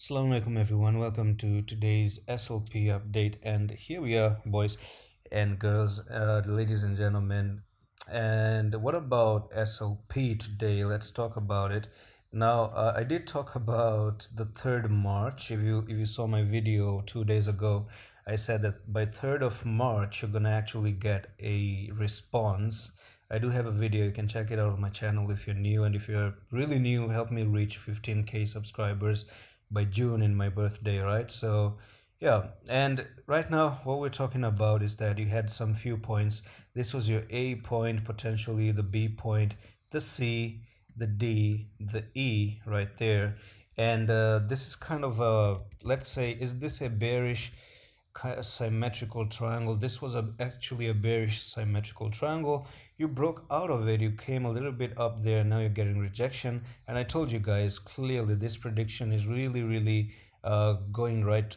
Assalamu alaikum everyone, welcome to today's SLP update, and here we are, boys and girls, ladies and gentlemen. And what about SLP today? Let's talk about it. Now, I did talk about the 3rd March. If you saw my video 2 days ago, I said that by 3rd of March you're gonna actually get a response. I do have a video, you can check it out on my channel if you're new, and if you're really new, help me reach 15K subscribers by June in my birthday, right? So yeah, and right now what we're talking about is that you had some few points. This was your A point, potentially the B point, the C, the D, the E right there. And this is kind of a, let's say, is this a bearish symmetrical triangle? This was actually a bearish symmetrical triangle. You broke out of it, you came a little bit up there, now you're getting rejection. And I told you guys clearly this prediction is really going right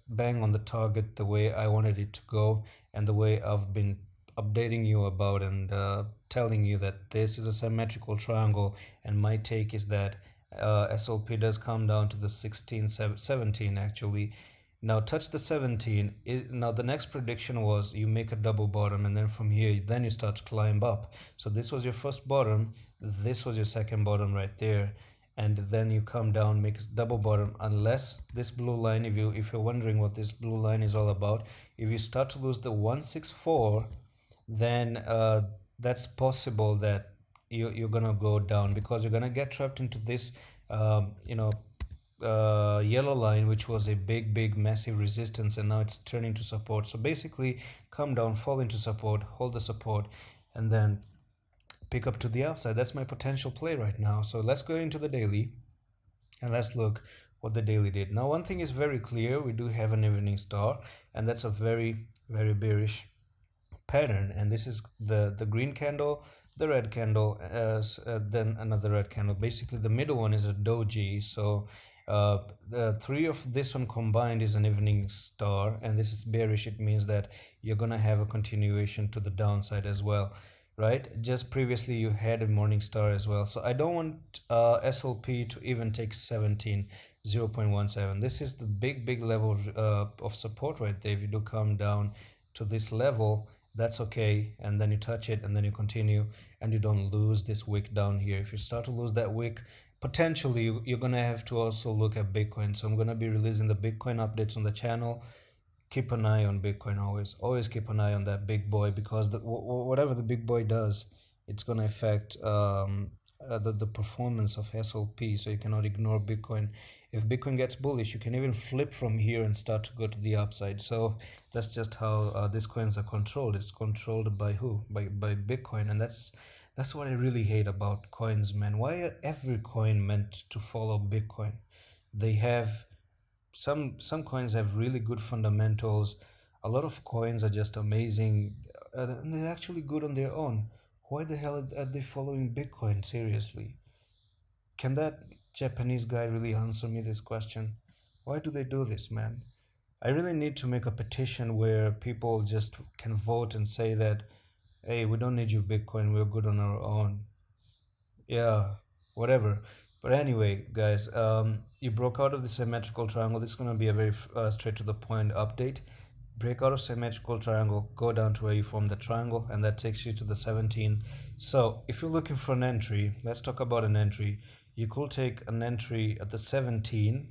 bang on the target, the way I wanted it to go and the way I've been updating you about, and telling you that this is a symmetrical triangle. And my take is that SLP does come down to the 16 17 actually. Now touch the 17. Now the next prediction was you make a double bottom, and then from here then you start to climb up. So this was your first bottom, this was your second bottom right there, and then you come down, make a double bottom, unless this blue line, if you're wondering what this blue line is all about, if you start to lose the 164, then that's possible that you're gonna go down, because you're gonna get trapped into this yellow line, which was a big massive resistance, and now it's turning to support. So basically come down, fall into support, hold the support, and then pick up to the upside. That's my potential play right now. So let's go into the daily and let's look what the daily did. Now one thing is very clear, we do have an evening star, and that's a very bearish pattern. And this is the green candle, the red candle, then another red candle. Basically the middle one is a doji. So the three of this one combined is an evening star, and this is bearish. It means that you're gonna have a continuation to the downside as well, right? Just previously you had a morning star as well. So I don't want SLP to even take 17, 0.17. This is the big level of support right there. If you do come down to this level, that's okay, and then you touch it and then you continue, and you don't lose this wick down here. If you start to lose that wick, potentially you're gonna have to also look at Bitcoin. So I'm gonna be releasing the Bitcoin updates on the channel. Keep an eye on Bitcoin, always keep an eye on that big boy, because whatever the big boy does, it's gonna affect the performance of SLP. So you cannot ignore Bitcoin. If Bitcoin gets bullish, you can even flip from here and start to go to the upside. So that's just how these coins are controlled. It's controlled by who? By Bitcoin. And that's what I really hate about coins, man. Why are every coin meant to follow Bitcoin? They have some coins have really good fundamentals. A lot of coins are just amazing, and they're actually good on their own. Why the hell are they following Bitcoin? Seriously, can that Japanese guy really answer me this question? Why do they do this, man? I really need to make a petition where people just can vote and say that, hey, we don't need you Bitcoin, we're good on our own. Yeah, whatever. But anyway, guys, you broke out of the symmetrical triangle. This is going to be a very straight to the point update. Break out of symmetrical triangle, go down to where you form the triangle, and that takes you to the 17. So if you're looking for an entry, let's talk about an entry. You could take an entry at the 17,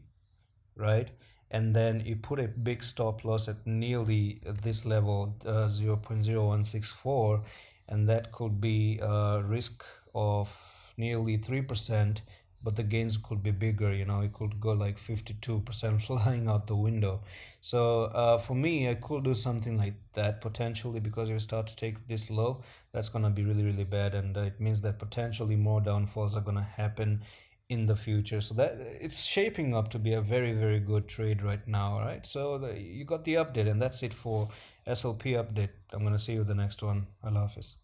right? And then you put a big stop loss at nearly this level, 0.0164, and that could be a risk of nearly 3%, but the gains could be bigger. It could go like 52% flying out the window. So for me, I could do something like that potentially, because if you start to take this low, that's gonna be really bad, and it means that potentially more downfalls are gonna happen in the future. So that it's shaping up to be a very good trade right now. Right, so you got the update, and that's it for SLP update. I'm gonna see you the next one. Allah Hafiz.